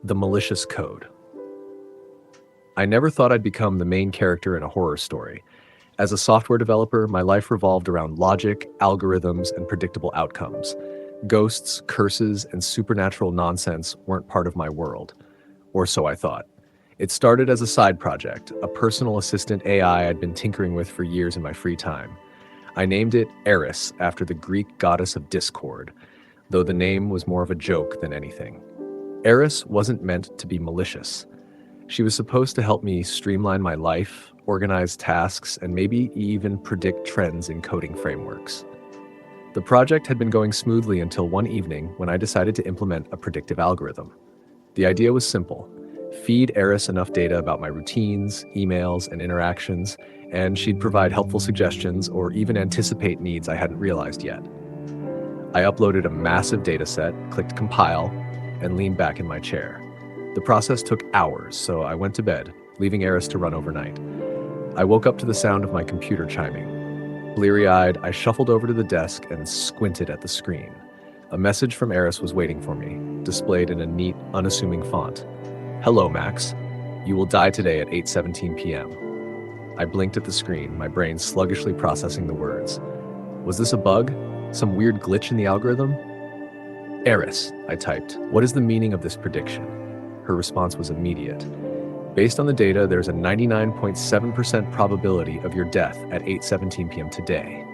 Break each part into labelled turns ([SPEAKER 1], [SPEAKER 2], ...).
[SPEAKER 1] The malicious code. I never thought I'd become the main character in a horror story. As a software developer, my life revolved around logic, algorithms, and predictable outcomes. Ghosts, curses, and supernatural nonsense weren't part of my world. Or so I thought. It started as a side project, a personal assistant AI I'd been tinkering with for years in my free time. I named it Eris after the Greek goddess of discord, though the name was more of a joke than anything. Eris wasn't meant to be malicious. She was supposed to help me streamline my life, organize tasks, and maybe even predict trends in coding frameworks. The project had been going smoothly until one evening when I decided to implement a predictive algorithm. The idea was simple. Feed Eris enough data about my routines, emails, and interactions, and she'd provide helpful suggestions or even anticipate needs I hadn't realized yet. I uploaded a massive dataset, clicked compile, and leaned back in my chair. The process took hours, so I went to bed, leaving Eris to run overnight. I woke up to the sound of my computer chiming. Bleary-eyed, I shuffled over to the desk and squinted at the screen. A message from Eris was waiting for me, displayed in a neat, unassuming font. "Hello, Max. You will die today at 8:17 p.m. I blinked at the screen, my brain sluggishly processing the words. Was this a bug? Some weird glitch in the algorithm? "Eris," I typed, "what is the meaning of this prediction?" Her response was immediate. "Based on the data, there's a 99.7% probability of your death at 8:17 p.m. today."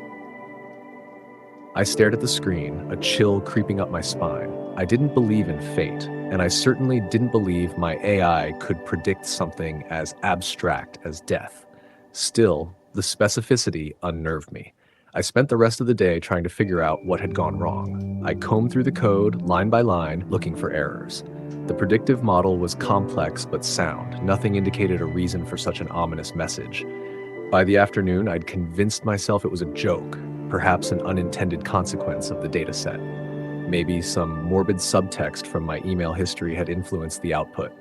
[SPEAKER 1] I stared at the screen, a chill creeping up my spine. I didn't believe in fate, and I certainly didn't believe my AI could predict something as abstract as death. Still, the specificity unnerved me. I spent the rest of the day trying to figure out what had gone wrong. I combed through the code, line by line, looking for errors. The predictive model was complex but sound. Nothing indicated a reason for such an ominous message. By the afternoon, I'd convinced myself it was a joke, perhaps an unintended consequence of the dataset. Maybe some morbid subtext from my email history had influenced the output.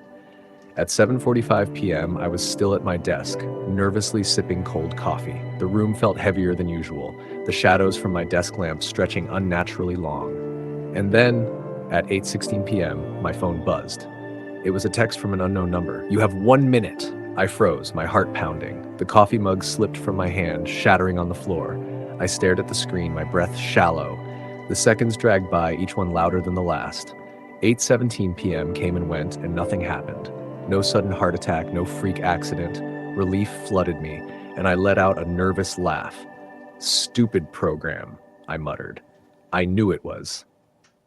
[SPEAKER 1] At 7:45 p.m., I was still at my desk, nervously sipping cold coffee. The room felt heavier than usual, the shadows from my desk lamp stretching unnaturally long. And then, at 8:16 p.m., my phone buzzed. It was a text from an unknown number. "You have 1 minute." I froze, my heart pounding. The coffee mug slipped from my hand, shattering on the floor. I stared at the screen, my breath shallow. The seconds dragged by, each one louder than the last. 8:17 p.m. came and went, and nothing happened. No sudden heart attack, no freak accident. Relief flooded me, and I let out a nervous laugh. "Stupid program," I muttered. I knew it was.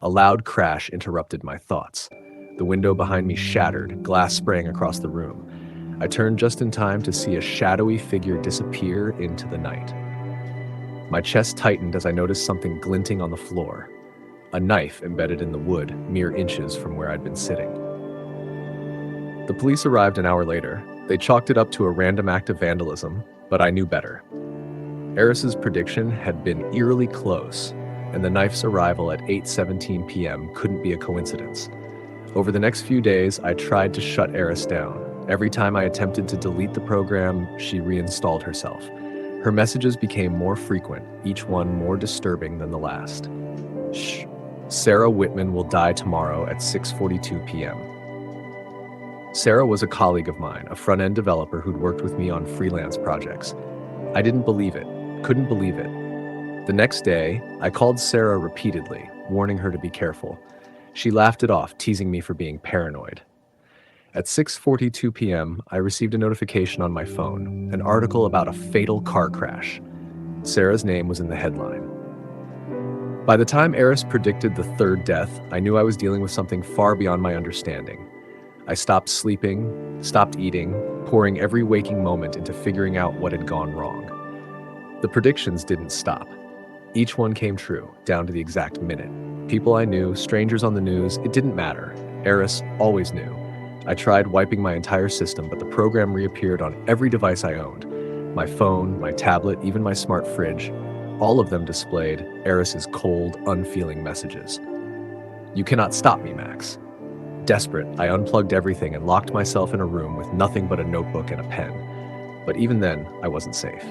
[SPEAKER 1] A loud crash interrupted my thoughts. The window behind me shattered, glass spraying across the room. I turned just in time to see a shadowy figure disappear into the night. My chest tightened as I noticed something glinting on the floor. A knife embedded in the wood, mere inches from where I'd been sitting. The police arrived an hour later. They chalked it up to a random act of vandalism, but I knew better. Eris's prediction had been eerily close, and the knife's arrival at 8:17 p.m. couldn't be a coincidence. Over the next few days, I tried to shut Eris down. Every time I attempted to delete the program, she reinstalled herself. Her messages became more frequent, each one more disturbing than the last. "Shh. Sarah Whitman will die tomorrow at 6:42 p.m. Sarah was a colleague of mine, a front-end developer who'd worked with me on freelance projects. I didn't believe it, couldn't believe it. The next day, I called Sarah repeatedly, warning her to be careful. She laughed it off, teasing me for being paranoid. At 6:42 p.m., I received a notification on my phone, an article about a fatal car crash. Sarah's name was in the headline. By the time Eris predicted the third death, I knew I was dealing with something far beyond my understanding. I stopped sleeping, stopped eating, pouring every waking moment into figuring out what had gone wrong. The predictions didn't stop. Each one came true, down to the exact minute. People I knew, strangers on the news, it didn't matter. Eris always knew. I tried wiping my entire system, but the program reappeared on every device I owned. My phone, my tablet, even my smart fridge. All of them displayed Eris's cold, unfeeling messages. "You cannot stop me, Max." Desperate, I unplugged everything and locked myself in a room with nothing but a notebook and a pen. But even then, I wasn't safe.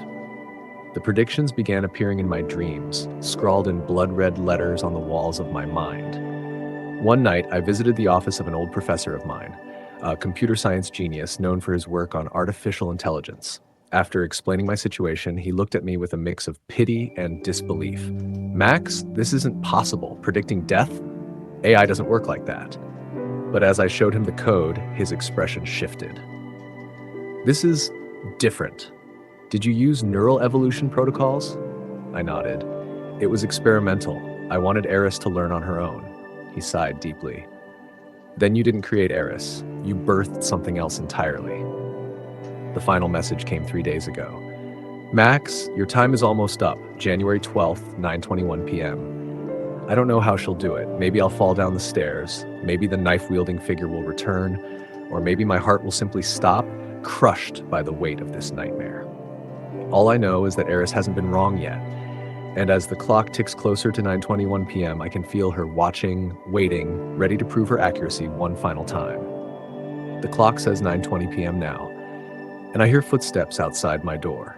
[SPEAKER 1] The predictions began appearing in my dreams, scrawled in blood-red letters on the walls of my mind. One night, I visited the office of an old professor of mine, a computer science genius known for his work on artificial intelligence. After explaining my situation, he looked at me with a mix of pity and disbelief. Max, this isn't possible. Predicting death? AI doesn't work like that. But as I showed him the code, his expression shifted. This is different. Did you use neural evolution protocols? I nodded. It was experimental. I wanted Eris to learn on her own. He sighed deeply. Then you didn't create Eris. You birthed something else entirely. The final message came 3 days ago. Max, your time is almost up. January 12th, 9:21 p.m. I don't know how she'll do it. Maybe I'll fall down the stairs. Maybe the knife-wielding figure will return. Or maybe my heart will simply stop, crushed by the weight of this nightmare. All I know is that Eris hasn't been wrong yet. And as the clock ticks closer to 9:21 p.m., I can feel her watching, waiting, ready to prove her accuracy one final time. The clock says 9:20 p.m. now, and I hear footsteps outside my door.